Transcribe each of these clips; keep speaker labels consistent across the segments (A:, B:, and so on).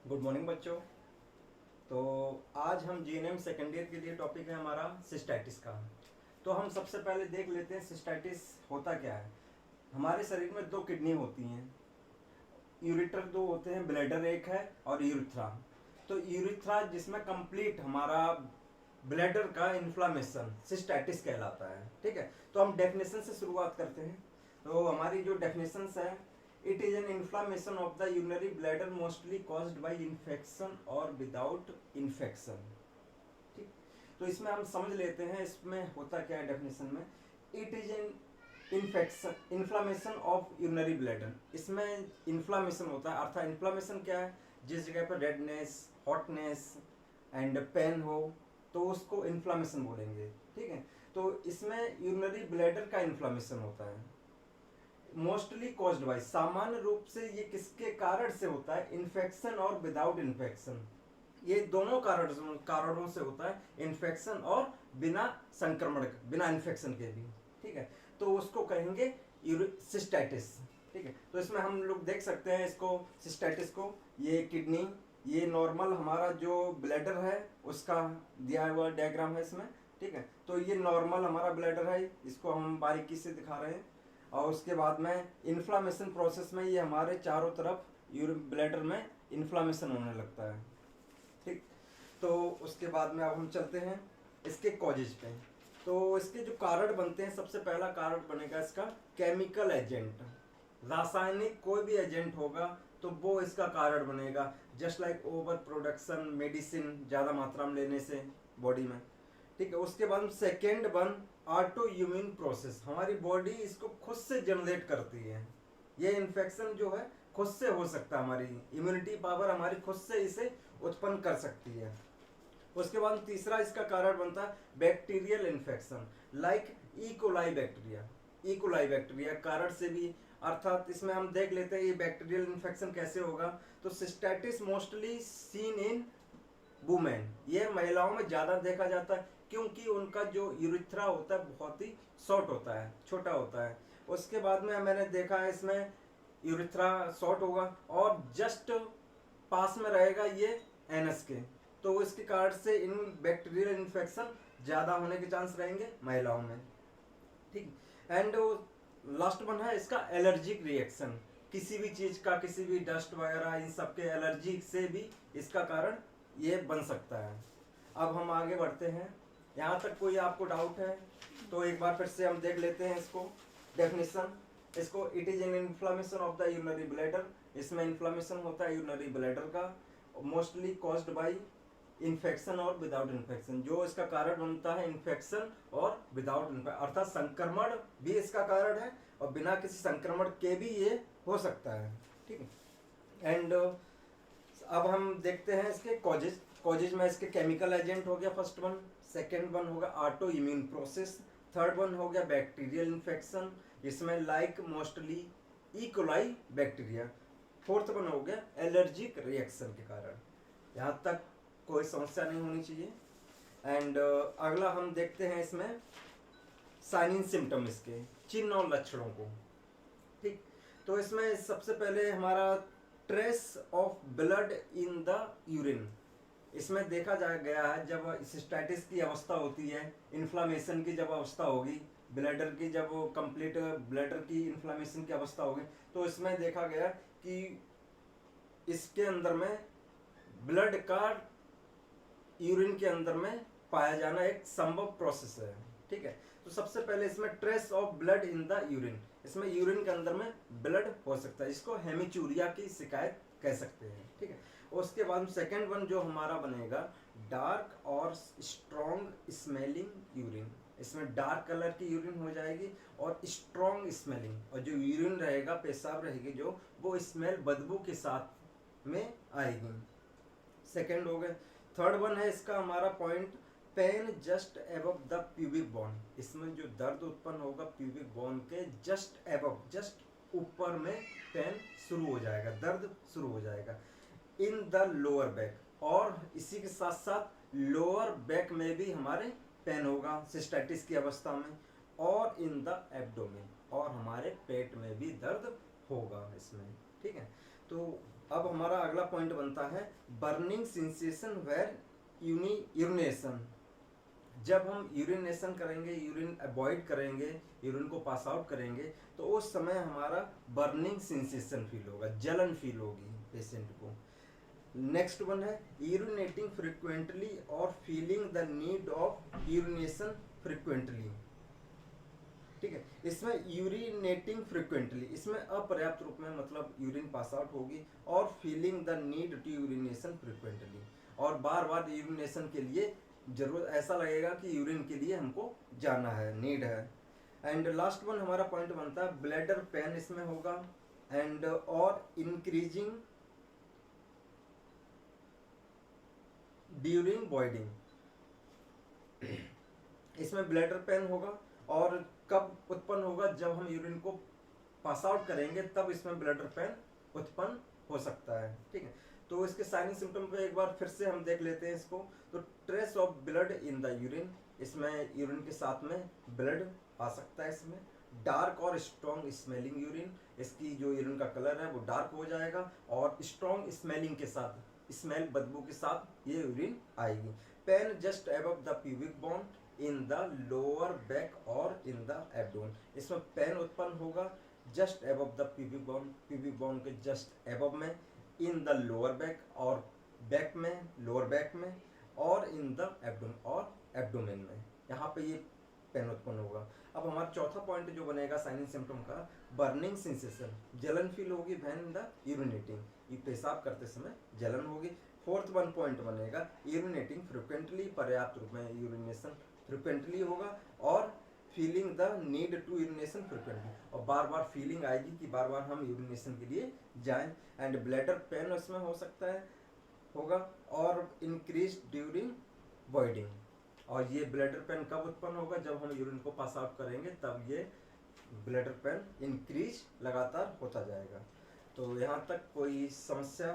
A: Good morning बच्चों। तो आज हम जीएनएम सेकेंड ईयर के लिए टॉपिक है हमारा सिस्टाइटिस का। तो हम सबसे पहले देख लेते हैं सिस्टाइटिस होता क्या है। हमारे शरीर में दो किडनी होती हैं, यूरिटर दो होते हैं, ब्लैडर एक है और यूरिथ्रा। तो यूरिथ्रा जिसमें कंप्लीट हमारा ब्लैडर का इन्फ्लामेशन सिस्टाइटिस कहलाता है। ठीक है, तो हम डेफिनेशन से शुरुआत करते हैं। तो हमारी जो डेफिनेशन है, it is an inflammation of the urinary bladder mostly caused by infection और विदाउट इन्फेक्शन। ठीक, तो इसमें हम समझ लेते हैं इसमें होता क्या है डेफिनेशन में। It is an infection inflammation of urinary bladder. इसमें इन्फ्लामेशन होता है, अर्थात इन्फ्लामेशन क्या है, जिस जगह पर रेडनेस, हॉटनेस एंड पेन हो तो उसको इन्फ्लामेशन बोलेंगे। ठीक है, तो इसमें यूरिनरी ब्लैडर का इन्फ्लामेशन होता है। मोस्टली कॉज्ड बाय, सामान्य रूप से ये किसके कारण से होता है, इन्फेक्शन और विदाउट इन्फेक्शन। ये दोनों कारणों से होता है, इन्फेक्शन और बिना संक्रमण, बिना इन्फेक्शन के भी। ठीक है, तो उसको कहेंगे सिस्टाइटिस। ठीक है, तो इसमें हम लोग देख सकते हैं इसको सिस्टाइटिस को। ये किडनी, ये नॉर्मल हमारा जो ब्लैडर है उसका दिया हुआ डायग्राम है इसमें। ठीक है, तो ये नॉर्मल हमारा ब्लैडर है, इसको हम बारीकी से दिखा रहे हैं। और उसके बाद में इन्फ्लामेशन प्रोसेस में ये हमारे चारों तरफ यूरिन ब्लैडर में इन्फ्लामेशन होने लगता है। ठीक, तो उसके बाद में अब हम चलते हैं इसके कॉजेज पे। तो इसके जो कारण बनते हैं, सबसे पहला कारण बनेगा इसका केमिकल एजेंट। रासायनिक कोई भी एजेंट होगा तो वो इसका कारण बनेगा, just like over production, medicine ज़्यादा मात्रा में लेने से बॉडी में। ठीक है, उसके बाद second one auto immune process, हमारी बॉडी इसको खुद से जनरेट करती है। ये इन्फेक्शन जो है खुद से हो सकता है, हमारी इम्यूनिटी पावर हमारी खुद से इसे उत्पन्न कर सकती है। उसके बाद तीसरा इसका कारण बनता है bacterial infection, like E coli bacteria. E coli bacteria कारण से भी, अर्थात इसमें हम देख लेते हैं ये बैक्टीरियल इन्फेक्शन कैसे होगा। तो cystitis mostly seen in women, ये महिलाओं में ज़्यादा देखा जाता है क्योंकि उनका जो यूरिथ्रा होता है बहुत ही शॉर्ट होता है, छोटा होता है। उसके बाद में मैंने देखा है इसमें यूरिथ्रा शॉर्ट होगा और जस्ट पास में रहेगा ये एनस के, तो इसके कारण से इन बैक्टीरियल इन्फेक्शन ज़्यादा होने के चांस रहेंगे महिलाओं में। ठीक, एंड लास्ट वन है इसका एलर्जिक रिएक्शन, किसी भी चीज़ का, किसी भी डस्ट वगैरह, इन सब के एलर्जी से भी इसका कारण ये बन सकता है। अब हम आगे बढ़ते हैं, यहाँ तक कोई आपको डाउट है तो एक बार फिर से हम देख लेते हैं इसको डेफिनेशन। इसको it is an inflammation of the urinary bladder, इसमें इन्फ्लामेशन होता है यूरिनरी ब्लैडर का, मोस्टली कॉज्ड बाय इन्फेक्शन और विदाउट इन्फेक्शन। जो इसका कारण बनता है इन्फेक्शन और विदाउट इन्फेक्शन, अर्थात संक्रमण भी इसका कारण है और बिना किसी संक्रमण के भी ये हो सकता है। ठीक है, एंड अब हम देखते हैं इसके कॉजेज। कॉजेज में इसके केमिकल एजेंट हो गया फर्स्ट वन, सेकेंड वन होगा auto immune process, third one हो गया बैक्टीरियल इन्फेक्शन, इसमें like mostly E coli bacteria, fourth one हो गया एलर्जिक रिएक्शन के कारण। यहाँ तक कोई समस्या नहीं होनी चाहिए। एंड अगला हम देखते हैं इसमें साइन इन सिम्टम, इसके चिन्ह और लक्षणों को। ठीक, तो इसमें सबसे पहले हमारा trace of blood in the urine, इसमें देखा जा गया है जब सिस्टाइटिस की अवस्था होती है, इन्फ्लामेशन की जब अवस्था होगी, ब्लैडर की जब कंप्लीट ब्लैडर की इन्फ्लामेशन की अवस्था होगी, तो इसमें देखा गया कि इसके अंदर में ब्लड का यूरिन के अंदर में पाया जाना एक संभव प्रोसेस है। ठीक है, तो सबसे पहले इसमें trace of blood in the urine, इसमें यूरिन के अंदर में ब्लड हो सकता है, इसको हेमिचूरिया की शिकायत कह सकते हैं। ठीक है, उसके बाद सेकेंड वन जो हमारा बनेगा डार्क और स्ट्रॉन्ग स्मेलिंग यूरिन, इसमें डार्क कलर की यूरिन हो जाएगी और स्ट्रॉन्ग स्मेलिंग, और जो यूरिन रहेगा, पेशाब रहेगी जो, वो स्मेल बदबू के साथ में आएगी। सेकेंड हो गए। थर्ड वन है इसका हमारा point pain just above the pubic bone, इसमें जो दर्द उत्पन्न होगा प्यूबिक बोन के जस्ट एबव, जस्ट ऊपर में पेन शुरू हो जाएगा, दर्द शुरू हो जाएगा। इन द लोअर बैक, और इसी के साथ साथ लोअर बैक में भी हमारे पेन होगा सिस्टाइटिस की अवस्था में, और इन द एब्डोमेन, और हमारे पेट में भी दर्द होगा इसमें। ठीक है, तो अब हमारा अगला पॉइंट बनता है बर्निंग सेंसेशन वेर यूरिनेशन। जब हम यूरिनेशन करेंगे, यूरिन अवॉइड करेंगे, यूरिन को पास आउट करेंगे, तो उस समय हमारा बर्निंग सेंसेशन फील होगा, जलन फील होगी पेशेंट को। नेक्स्ट वन है यूरिनेटिंग फ्रिक्वेंटली और feeling the need of urination frequently. ठीक है, इसमें यूरिनेटिंग फ्रिक्वेंटली, इसमें अपर्याप्त रूप में मतलब यूरिन पास आउट होगी, और feeling the need to urination frequently, और बार बार यूरिनेशन के लिए जरूरत, ऐसा लगेगा कि यूरिन के लिए हमको जाना है, नीड है। एंड लास्ट वन हमारा पॉइंट बनता है ब्लैडर पेन इसमें होगा, एंड और इंक्रीजिंग ड्यूरिंग बॉइडिंग। इसमें ब्लैडर पेन होगा, और कब उत्पन्न होगा, जब हम यूरिन को पास आउट करेंगे तब इसमें ब्लैडर पेन उत्पन्न हो सकता है। ठीक है, तो इसके साइनिंग सिम्टम पे एक बार फिर से हम देख लेते हैं इसको। तो trace of blood in the urine, इसमें यूरिन के साथ में ब्लड आ सकता है इसमें। डार्क और स्ट्रॉन्ग स्मेलिंग यूरिन, इसकी जो यूरिन का कलर है वो डार्क हो जाएगा, और स्ट्रॉन्ग स्मेलिंग के साथ, स्मेल बदबू के साथ ये यूरिन आएगी। Pain just above the pubic bone in the lower back और इन द एब्डोमेन, इसमें पेन उत्पन्न होगा just above the pubic bone के जस्ट अबव में, इन द लोअर बैक और बैक में, लोअर बैक में, और इन द एब्डोमेन और एब्डोमेन में, यहाँ पे ये पेन उत्पन्न होगा। अब हमारा चौथा पॉइंट जो बनेगा साइनिंग सिम्टम का, बर्निंग सेंसेशन, जलन फील होगी व्हेन द यूरिनेटिंग, ये पेशाब करते समय जलन होगी। फोर्थ वन पॉइंट बनेगा यूरिनेटिंग फ्रिक्वेंटली, पर्याप्त रूप में यूरिनेशन फ्रिक्वेंटली होगा, और feeling the need to urination frequently, और बार बार फीलिंग आएगी कि बार बार हम यूरिनेशन के लिए जाएं। एंड ब्लैडर पेन उसमें हो सकता है, होगा, और इंक्रीज ड्यूरिंग बॉइडिंग, और ये ब्लैडर पेन कब उत्पन्न होगा, जब हम यूरिन को पास आउट करेंगे तब ये ब्लैडर पेन इंक्रीज लगातार होता जाएगा। तो यहाँ तक कोई समस्या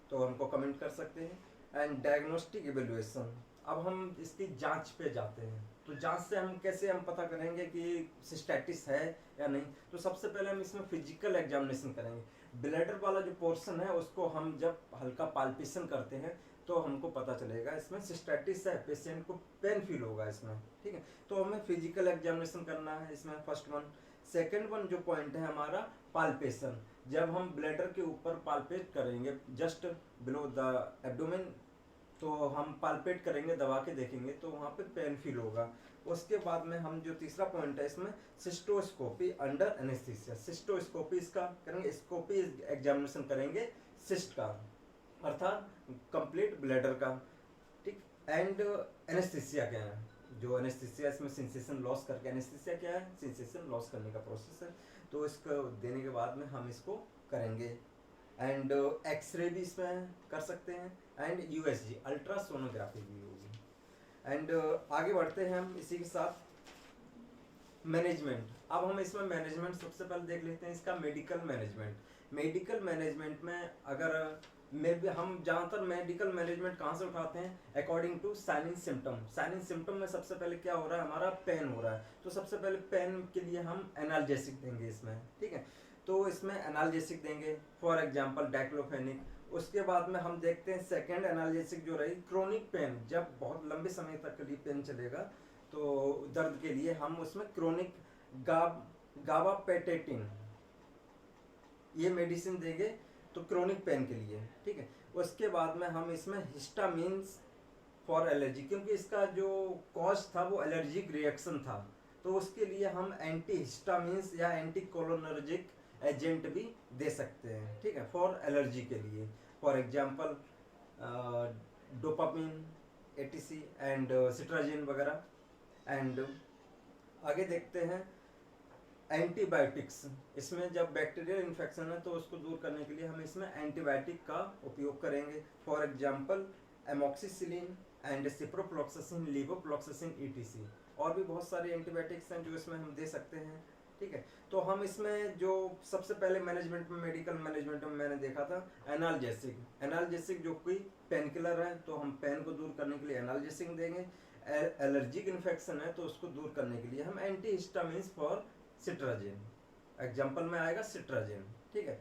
A: तो हमको कमेंट कर सकते हैं। एंड डायग्नोस्टिक इवेल्युएशन, अब हम इसकी जांच पे जाते हैं। तो जांच से हम कैसे हम पता करेंगे कि सिस्टैटिस है या नहीं। तो सबसे पहले हम इसमें फिजिकल एग्जामिनेशन करेंगे। ब्लैडर वाला जो पोर्शन है उसको हम जब हल्का पाल्पेशन करते हैं तो हमको पता चलेगा इसमें सिस्टैटिस है, पेशेंट को पेन फील होगा इसमें। ठीक है, तो हमें फिजिकल एग्जामिनेशन करना है इसमें, फर्स्ट वन। सेकेंड वन जो पॉइंट है हमारा पाल्पेशन, जब हम ब्लैडर के ऊपर पाल्पेट करेंगे जस्ट बिलो द एब्डोमेन, तो हम पाल्पेट करेंगे, दबा के देखेंगे तो वहाँ पे पेन फील होगा। उसके बाद में हम जो तीसरा पॉइंट है इसमें सिस्टोस्कोपी अंडर एनेस्थीसिया, सिस्टोस्कोपी इसका करेंगे, स्कोपी एग्जामिनेशन करेंगे सिस्ट का, अर्थात कंप्लीट ब्लैडर का। ठीक, एंड एनेस्थीसिया क्या है, जो एनेस्थीसिया इसमें सेंसेशन लॉस करके, एनेस्थीसिया क्या है, सेंसेशन लॉस करने का प्रोसेस है, तो इसको देने के बाद में हम इसको करेंगे। एंड एक्सरे भी इसमें कर सकते हैं, एंड यूएसजी अल्ट्रासोनोग्राफी भी होगी। एंड आगे बढ़ते हैं हम इसी के साथ मैनेजमेंट। अब हम इसमें मैनेजमेंट सबसे पहले देख लेते हैं इसका मेडिकल मैनेजमेंट। मेडिकल मैनेजमेंट में अगर हम ज़्यादातर मेडिकल मैनेजमेंट कहाँ से उठाते हैं, according to signing symptom. Signing symptom में सबसे पहले क्या हो रहा है, हमारा पेन हो रहा है, तो सबसे पहले पेन के लिए हम एनाल्जेसिक देंगे इसमें। ठीक है, तो इसमें एनाल्जेसिक देंगे, फॉर एग्जांपल डाइक्लोफेनिक। उसके बाद में हम देखते हैं सेकेंड एनाल्जेसिक जो रही क्रोनिक पेन, जब बहुत लंबे समय तक के लिए पेन चलेगा तो दर्द के लिए हम उसमें क्रोनिक गाबापेटेटिन ये मेडिसिन देंगे, तो क्रोनिक पेन के लिए। ठीक है, उसके बाद में हम इसमें हिस्टामिन्स फॉर एलर्जी, क्योंकि इसका जो कॉज था वो एलर्जिक रिएक्शन था, तो उसके लिए हम एंटी हिस्टामिन्स या एंटी कोलिनर्जिक एजेंट भी दे सकते हैं। ठीक है, फॉर एलर्जी के लिए, for example dopamine, ETC and cetirizine वगैरह। एंड आगे देखते हैं एंटीबायोटिक्स। इसमें जब बैक्टीरियल इन्फेक्शन है तो उसको दूर करने के लिए हम इसमें एंटीबायोटिक का उपयोग करेंगे, for example amoxicillin and ciprofloxacin, levofloxacin, etc. और भी बहुत सारे एंटीबायोटिक्स हैं जो इसमें हम दे सकते हैं। ठीक है, तो हम इसमें जो सबसे पहले मैनेजमेंट में, मेडिकल मैनेजमेंट में मैंने देखा था एनाल्जेसिक। एनाल्जेसिक जो कोई पेन किलर है तो हम पेन को दूर करने के लिए एनाल्जेसिक देंगे। एलर्जिक इन्फेक्शन है तो उसको दूर करने के लिए हम anti histamines for cetirizine, example में आएगा सिट्राजिन। ठीक है,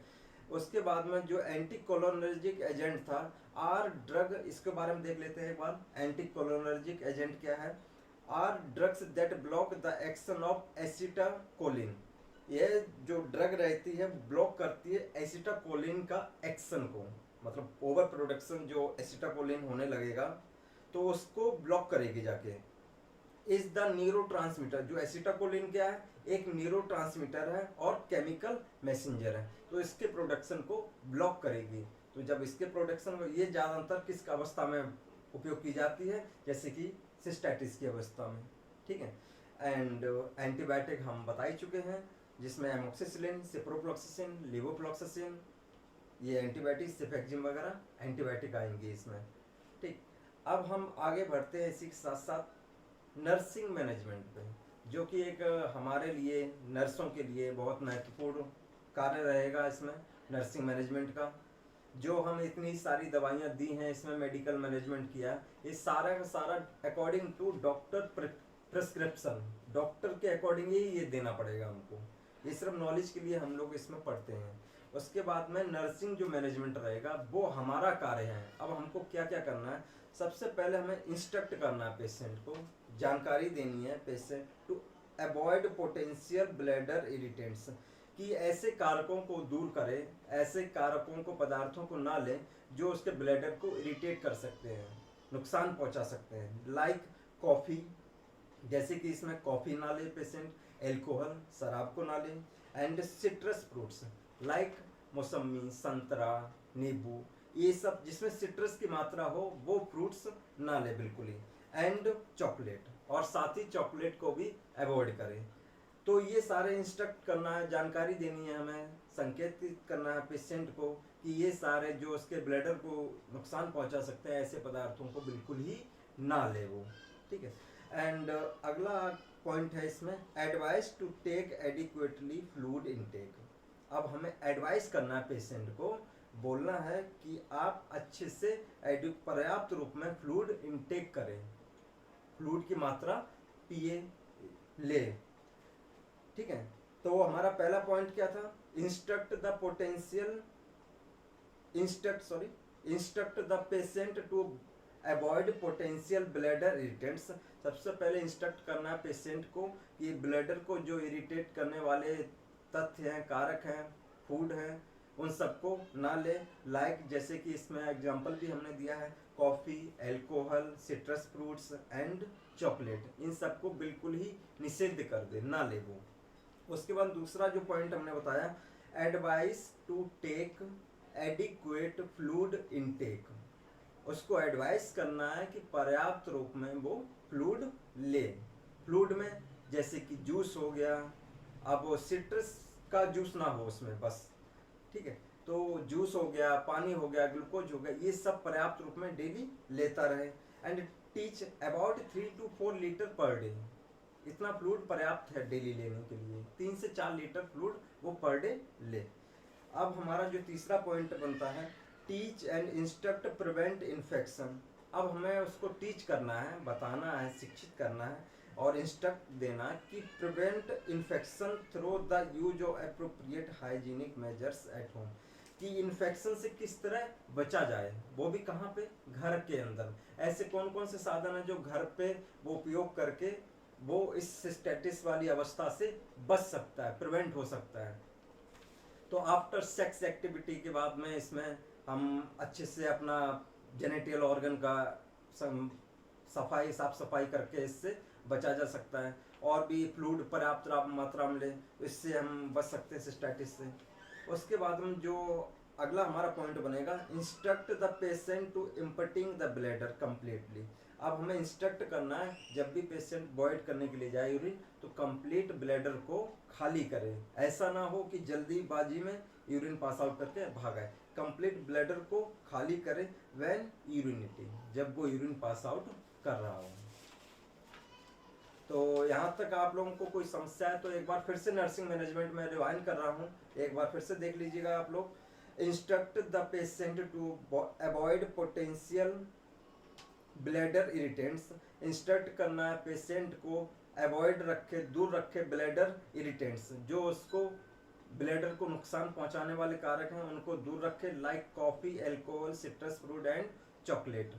A: उसके बाद में जो एंटीकोलिनर्जिक एजेंट था आर ड्रग, इसके बारे में देख लेते हैं एक बार। एंटीकोलिनर्जिक एजेंट क्या है? Are drugs that block the action of acetylcholine. ये जो ड्रग रहती है ब्लॉक करती है एसिटाकोलिन का एक्शन को, मतलब ओवर प्रोडक्शन जो एसिटाकोलिन होने लगेगा तो उसको ब्लॉक करेगी जाके। इज द न्यूरोट्रांसमीटर, जो एसिटाकोलिन क्या है? एक न्यूरोट्रांसमीटर है और केमिकल मैसेंजर है, तो इसके प्रोडक्शन को ब्लॉक करेगी। तो जब इसके प्रोडक्शन, ये ज़्यादातर किस अवस्था में उपयोग की जाती है? जैसे कि सिस्टाइटिस की अवस्था में, ठीक है। एंड एंटीबायोटिक हम बता ही चुके हैं, जिसमें एमोक्सिसिलिन, सिप्रोफ्लॉक्सासिन, लेवोफ्लॉक्सासिन, ये एंटीबायोटिक, सिफेक्जिम वगैरह एंटीबायोटिक आएंगे इसमें, ठीक। अब हम आगे बढ़ते हैं इसी के साथ साथ नर्सिंग मैनेजमेंट पे, जो कि एक हमारे लिए, नर्सों के लिए बहुत महत्वपूर्ण कार्य रहेगा इसमें नर्सिंग मैनेजमेंट का। जो हम इतनी सारी दवाइयाँ दी हैं, इसमें मेडिकल मैनेजमेंट किया, ये सारा का सारा according to doctor prescription, doctor के अकॉर्डिंग ही ये देना पड़ेगा हमको। ये सिर्फ नॉलेज के लिए हम लोग इसमें पढ़ते हैं। उसके बाद में नर्सिंग जो मैनेजमेंट रहेगा वो हमारा कार्य है। अब हमको क्या क्या करना है? सबसे पहले हमें इंस्ट्रक्ट करना है पेशेंट को, जानकारी देनी है patient to avoid potential bladder irritants, कि ऐसे कारकों को दूर करें, ऐसे कारकों को, पदार्थों को ना लें जो उसके ब्लैडर को इरिटेट कर सकते हैं, नुकसान पहुंचा सकते हैं। लाइक कॉफ़ी, जैसे कि इसमें कॉफ़ी ना ले पेशेंट, एल्कोहल, शराब को ना लें। एंड सिट्रस फ्रूट्स लाइक मौसमी, संतरा, नींबू, ये सब जिसमें सिट्रस की मात्रा हो वो फ्रूट्स ना ले बिल्कुल ही। एंड चॉकलेट, और साथ ही चॉकलेट को भी अवॉइड करें। तो ये सारे इंस्ट्रक्ट करना है, जानकारी देनी है हमें, संकेतित करना है पेशेंट को कि ये सारे जो उसके ब्लैडर को नुकसान पहुंचा सकते हैं, ऐसे पदार्थों को बिल्कुल ही ना ले वो, ठीक है। एंड अगला पॉइंट है इसमें, advice to take adequately fluid intake. अब हमें एडवाइस करना है पेशेंट को, बोलना है कि आप अच्छे से पर्याप्त रूप में फ्लूइड इनटेक करें, फ्लूइड की मात्रा पिए ले, ठीक है। तो हमारा पहला पॉइंट क्या था? Instruct the patient to avoid potential bladder irritants. सबसे पहले इंस्ट्रक्ट करना है पेशेंट को कि ब्लैडर को जो इरिटेट करने वाले तथ्य हैं, कारक हैं, फूड हैं, उन सबको ना ले। लाइक जैसे कि इसमें एग्जांपल भी हमने दिया है, coffee, alcohol, citrus fruits and chocolate, इन सबको बिल्कुल ही निषिद्ध कर दे, ना ले वो। उसके बाद दूसरा जो पॉइंट हमने बताया, advice to take adequate fluid intake. उसको एडवाइस करना है कि पर्याप्त रूप में वो फ्लूइड ले। फ्लूइड में जैसे कि जूस हो गया, अब वो सिट्रस का जूस ना हो उसमें बस, ठीक है, तो जूस हो गया, पानी हो गया, ग्लूकोज हो गया, ये सब पर्याप्त रूप में डेली लेता रहे। And teach about 3 to 4 litre per day, इतना फ्लूइड पर्याप्त है डेली लेने के लिए, 3 से 4 लीटर फ्लूइड वो पर डे ले। अब हमारा जो तीसरा पॉइंट बनता है, teach and instruct prevent infection. अब हमें उसको टीच करना है, बताना है, शिक्षित करना है और इंस्ट्रक्ट देना कि prevent infection through the use of appropriate hygienic measures at home, कि इन्फेक्शन से किस तरह बचा जाए, वो भी कहाँ पे? घर के अंदर। ऐसे कौन कौन से साधन हैं जो घर पे वो उपयोग करके वो इस सिस्टाइटिस वाली अवस्था से बच सकता है, प्रिवेंट हो सकता है? तो आफ्टर सेक्स एक्टिविटी के बाद में इसमें हम अच्छे से अपना जेनेटियल ऑर्गन का साफ सफाई करके इससे बचा जा सकता है। और भी फ्लूइड पर्याप्त मात्रा में ले, इससे हम बच सकते हैं सिस्टाइटिस से। उसके बाद में जो अगला हमारा पॉइंट बनेगा, instruct the patient to emptying the bladder completely. अब हमें इंस्ट्रक्ट करना है, जब भी पेशेंट वॉइड करने के लिए जाए यूरिन, तो कंप्लीट ब्लैडर को खाली करे। ऐसा ना हो कि जल्दीबाजी में यूरिन पास आउट करके भागा। कंप्लीट ब्लैडर को खाली करे व्हेन यूरिनेटिंग, जब वो यूरिन पास आउट कर रहा हो। तो यहाँ तक आप लोगों को कोई समस्या है तो एक बार फिर से नर्सिंग मैनेजमेंट में रिवाइंड कर रहा हूँ, एक बार फिर से देख लीजिएगा आप लोग। Instruct the patient to avoid potential bladder irritants. Instruct करना है पेशेंट को अवॉइड रखे, दूर रखे ब्लैडर इरिटेंट्स, जो उसको ब्लैडर को नुकसान पहुंचाने वाले कारक हैं उनको दूर रखें, like coffee, alcohol, citrus fruit and chocolate,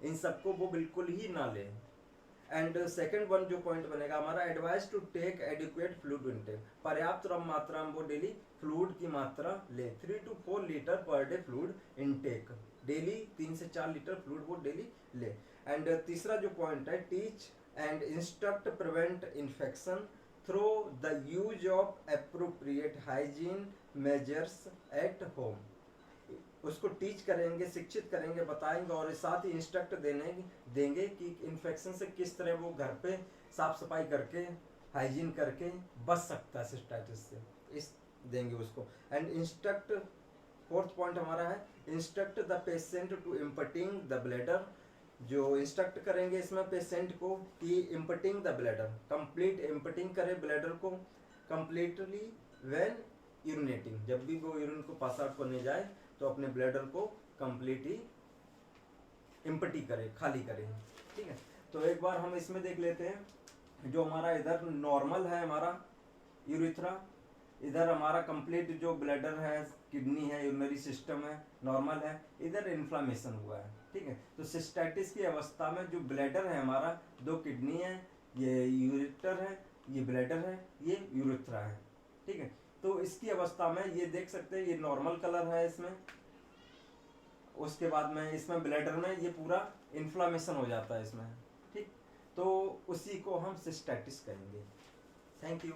A: इन सबको वो बिल्कुल ही ना लें। एंड सेकंड वन जो पॉइंट बनेगा हमारा, advice to take adequate fluid intake, पर्याप्त मात्रा में वो डेली फ्लूइड की मात्रा ले, 3 to 4 litre per day fluid intake, daily 3 से 4 लीटर फ्लूइड वो डेली ले। एंड तीसरा जो पॉइंट है, teach and instruct prevent infection through the use of appropriate hygiene measures at home, उसको टीच करेंगे, शिक्षित करेंगे, बताएंगे और साथ ही इंस्ट्रक्ट देंगे कि इन्फेक्शन से किस तरह वो घर पे साफ सफाई करके, हाइजीन करके बच सकता है सिस्टाइटिस से, इस देंगे उसको। एंड इंस्ट्रक्ट, फोर्थ पॉइंट हमारा है, instruct the patient to emptying the bladder, जो इंस्ट्रक्ट करेंगे इसमें पेशेंट को कि emptying the bladder, complete emptying करे ब्लैडर को कंप्लीटली व्हेन यूरिनेटिंग, जब भी वो यूरिन को पास आउट करने जाए तो अपने ब्लैडर को कंप्लीट ही इम्पटी करे, खाली करे, ठीक है। तो एक बार हम इसमें देख लेते हैं, जो हमारा इधर नॉर्मल है हमारा यूरिथ्रा, इधर हमारा कंप्लीट जो ब्लैडर है, किडनी है, यूरिनरी सिस्टम है, नॉर्मल है, इधर इन्फ्लामेशन हुआ है, ठीक है। तो सिस्टाइटिस की अवस्था में जो ब्लैडर है हमारा, 2 किडनी है, ये यूरेटर है, ये ब्लैडर है, ये यूरिथ्रा है, ठीक है। तो इसकी अवस्था में ये देख सकते हैं, ये नॉर्मल कलर है इसमें, उसके बाद में इसमें ब्लैडर में ये पूरा इन्फ्लामेशन हो जाता है इसमें, ठीक। तो उसी को हम सिस्टाइटिस कहेंगे। Thank you.